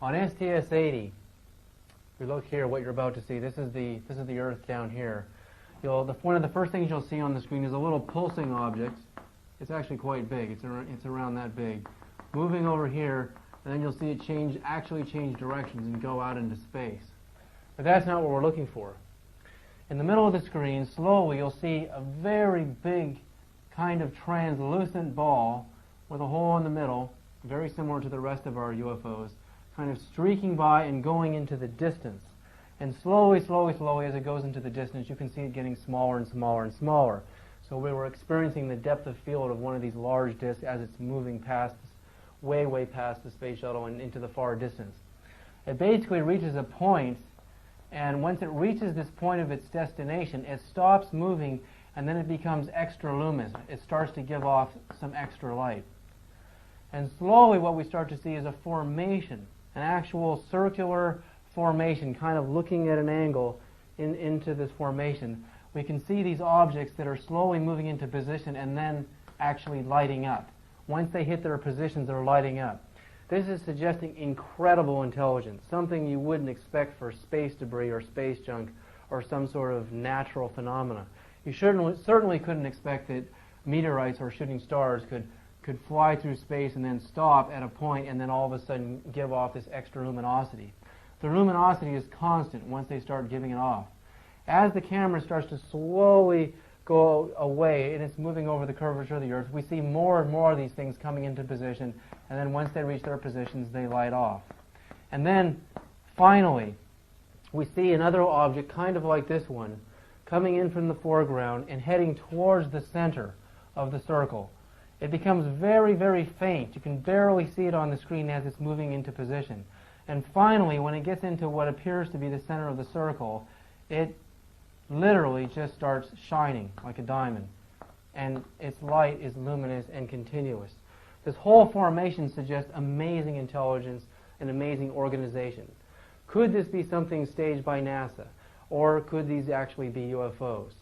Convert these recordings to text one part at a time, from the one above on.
On STS-80, if we look here, what you're about to see, this is the Earth down here. One of the first things you'll see on the screen is a little pulsing object. It's actually quite big. It's around that big. Moving over here, and then you'll see it actually change directions and go out into space. But that's not what we're looking for. In the middle of the screen, slowly, you'll see a very big kind of translucent ball with a hole in the middle, very similar to the rest of our UFOs, kind of streaking by and going into the distance. And slowly, slowly, slowly, as it goes into the distance, you can see it getting smaller and smaller and smaller. So we were experiencing the depth of field of one of these large disks as it's moving past, way, way past the space shuttle and into the far distance. It basically reaches a point, and once it reaches this point of its destination, it stops moving, and then it becomes extra luminous. It starts to give off some extra light. And slowly what we start to see is a formation, an actual circular formation, kind of looking at an angle into this formation. We can see these objects that are slowly moving into position and then actually lighting up. Once they hit their positions, they're lighting up. This is suggesting incredible intelligence, something you wouldn't expect for space debris or space junk or some sort of natural phenomena. You certainly couldn't expect that meteorites or shooting stars could fly through space and then stop at a point and then all of a sudden give off this extra luminosity. The luminosity is constant once they start giving it off. As the camera starts to slowly go away and it's moving over the curvature of the Earth, we see more and more of these things coming into position, and then once they reach their positions, they light off. And then, finally, we see another object, kind of like this one, coming in from the foreground and heading towards the center of the circle. It becomes very, very faint. You can barely see it on the screen as it's moving into position. And finally, when it gets into what appears to be the center of the circle, it literally just starts shining like a diamond. And its light is luminous and continuous. This whole formation suggests amazing intelligence and amazing organization. Could this be something staged by NASA? Or could these actually be UFOs?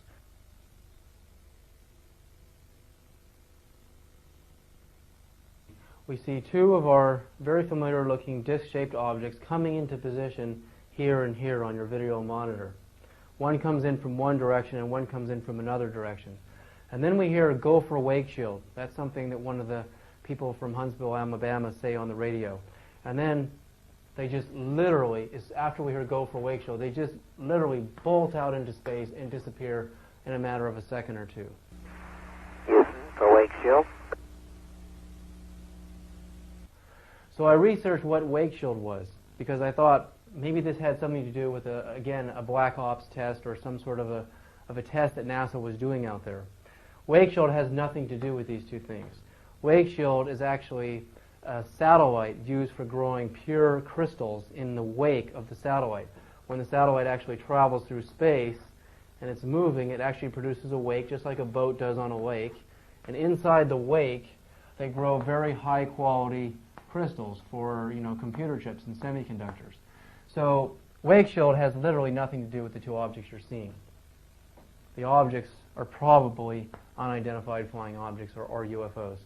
We see two of our very familiar looking disc-shaped objects coming into position here and here on your video monitor. One comes in from one direction and one comes in from another direction. And then we hear a go for wake shield. That's something that one of the people from Huntsville, Alabama say on the radio. And then they just literally, after we hear go for wake shield, they just literally bolt out into space and disappear in a matter of a second or two. Houston for wake shield. So I researched what wake shield was because I thought maybe this had something to do with, again, a black ops test or some sort of a test that NASA was doing out there. Wake shield has nothing to do with these two things. Wake shield is actually a satellite used for growing pure crystals in the wake of the satellite. When the satellite actually travels through space and it's moving, it actually produces a wake just like a boat does on a lake. And inside the wake, they grow very high quality crystals for, computer chips and semiconductors. So wake shield has literally nothing to do with the two objects you're seeing. The objects are probably unidentified flying objects or UFOs.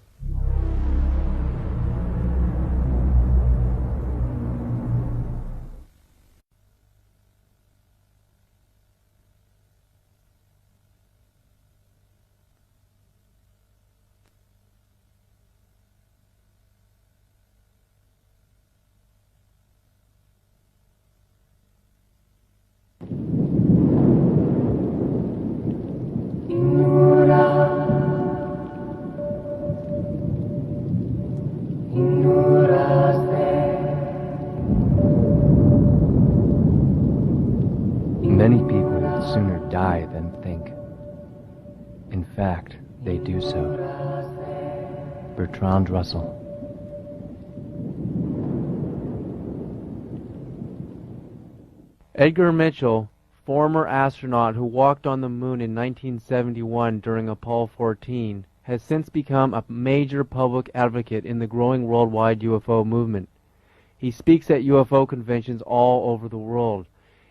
Many people would sooner die than think. In fact, they do so. Bertrand Russell. Edgar Mitchell, former astronaut who walked on the moon in 1971 during Apollo 14, has since become a major public advocate in the growing worldwide UFO movement. He speaks at UFO conventions all over the world.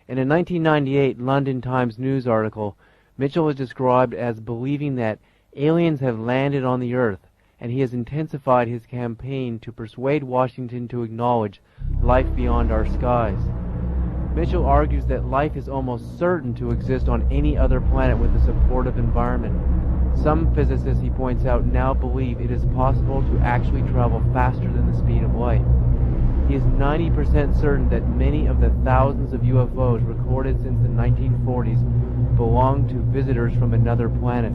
In a 1998 London Times news article, Mitchell is described as believing that aliens have landed on the Earth and he has intensified his campaign to persuade Washington to acknowledge life beyond our skies. Mitchell argues that life is almost certain to exist on any other planet with a supportive environment. Some physicists, he points out, now believe it is possible to actually travel faster than the speed of light. He is 90% certain that many of the thousands of UFOs recorded since the 1940s belong to visitors from another planet.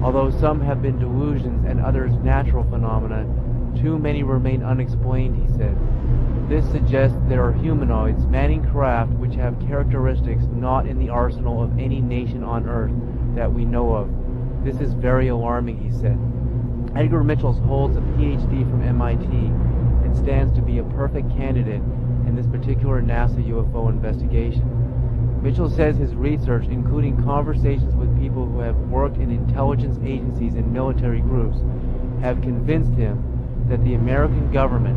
Although some have been delusions and others natural phenomena, too many remain unexplained, he said. This suggests there are humanoids manning craft which have characteristics not in the arsenal of any nation on Earth that we know of. This is very alarming, he said. Edgar Mitchell holds a PhD from MIT and stands to be a perfect candidate in this particular NASA UFO investigation. Mitchell says his research, including conversations with people who have worked in intelligence agencies and military groups, have convinced him that the American government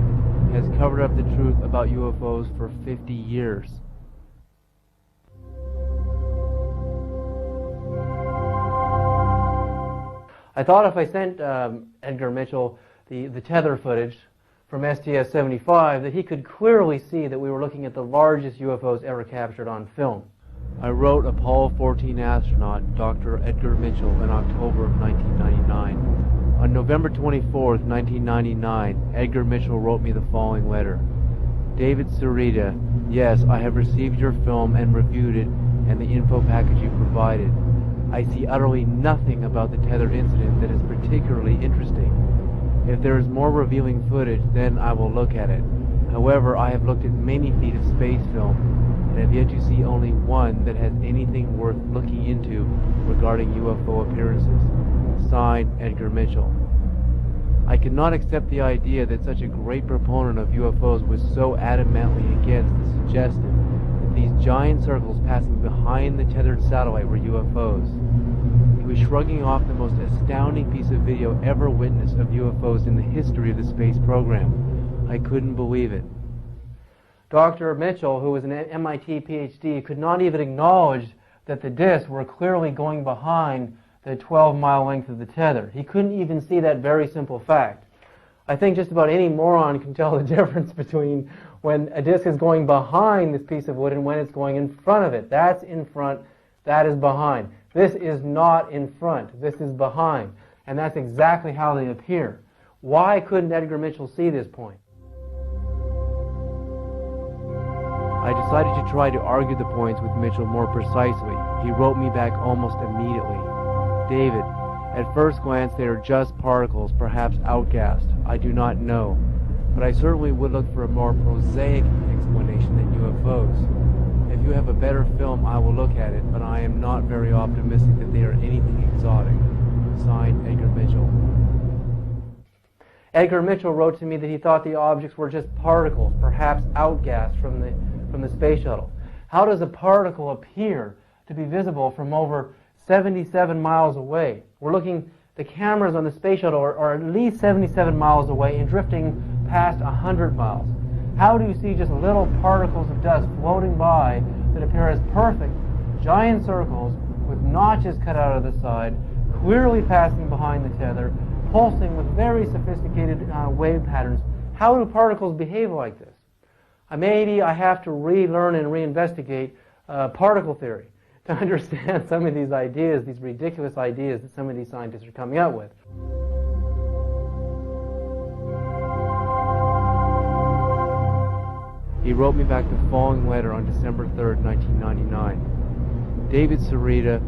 has covered up the truth about UFOs for 50 years. I thought if I sent Edgar Mitchell the tether footage from STS-75 that he could clearly see that we were looking at the largest UFOs ever captured on film. I wrote Apollo 14 astronaut Dr. Edgar Mitchell in October of 1999. On November 24, 1999, Edgar Mitchell wrote me the following letter. David Sereda, yes, I have received your film and reviewed it and the info package you provided. I see utterly nothing about the tether incident that is particularly interesting. If there is more revealing footage, then I will look at it. However, I have looked at many feet of space film and have yet to see only one that has anything worth looking into regarding UFO appearances. Signed, Edgar Mitchell. I could not accept the idea that such a great proponent of UFOs was so adamantly against the suggestion that these giant circles passing behind the tethered satellite were UFOs. He was shrugging off the most astounding piece of video ever witnessed of UFOs in the history of the space program. I couldn't believe it. Dr. Mitchell, who was an MIT PhD, could not even acknowledge that the discs were clearly going behind the 12-mile length of the tether. He couldn't even see that very simple fact. I think just about any moron can tell the difference between when a disc is going behind this piece of wood and when it's going in front of it. That's in front, that is behind. This is not in front, this is behind. And that's exactly how they appear. Why couldn't Edgar Mitchell see this point? I decided to try to argue the points with Mitchell more precisely. He wrote me back almost immediately. David, at first glance they are just particles, perhaps outgassed. I do not know. But I certainly would look for a more prosaic explanation than UFOs. If you have a better film, I will look at it, but I am not very optimistic that they are anything exotic. Signed, Edgar Mitchell. Edgar Mitchell wrote to me that he thought the objects were just particles, perhaps outgassed from the space shuttle. How does a particle appear to be visible from over 77 miles away? We're looking, the cameras on the space shuttle are at least 77 miles away and drifting past 100 miles. How do you see just little particles of dust floating by that appear as perfect, giant circles with notches cut out of the side, clearly passing behind the tether, pulsing with very sophisticated wave patterns? How do particles behave like this? Maybe I have to relearn and reinvestigate particle theory to understand some of these ideas, these ridiculous ideas that some of these scientists are coming out with. He wrote me back the following letter on December 3rd, 1999. David Sereda,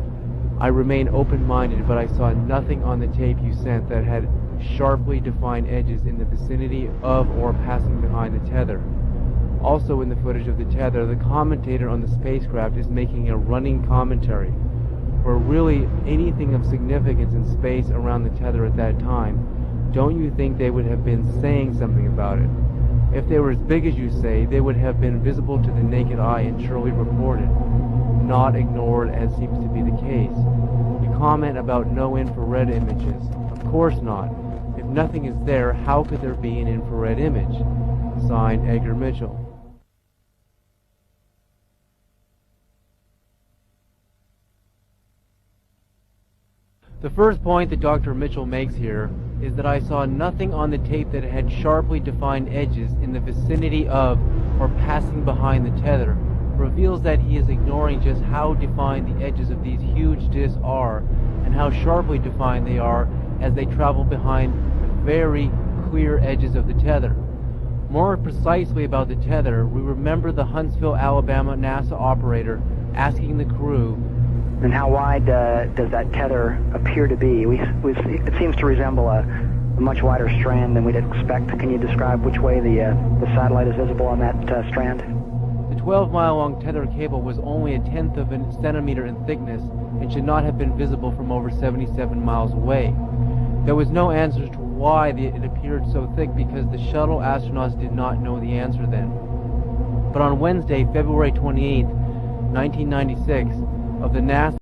I remain open-minded, but I saw nothing on the tape you sent that had sharply defined edges in the vicinity of or passing behind the tether. Also in the footage of the tether, the commentator on the spacecraft is making a running commentary. For really anything of significance in space around the tether at that time, don't you think they would have been saying something about it? If they were as big as you say, they would have been visible to the naked eye and surely reported, not ignored as seems to be the case. You comment about no infrared images. Of course not. If nothing is there, how could there be an infrared image? Signed, Edgar Mitchell. The first point that Dr. Mitchell makes here is that I saw nothing on the tape that had sharply defined edges in the vicinity of or passing behind the tether. Reveals that he is ignoring just how defined the edges of these huge discs are and how sharply defined they are as they travel behind the very clear edges of the tether. More precisely about the tether, we remember the Huntsville, Alabama NASA operator asking the crew, "And how wide does that tether appear to be? It seems to resemble a much wider strand than we'd expect. Can you describe which way the satellite is visible on that strand?" The 12-mile-long tether cable was only a tenth of a centimeter in thickness and should not have been visible from over 77 miles away. There was no answer to why it appeared so thick because the shuttle astronauts did not know the answer then. But on Wednesday, February 28, 1996, of the NASA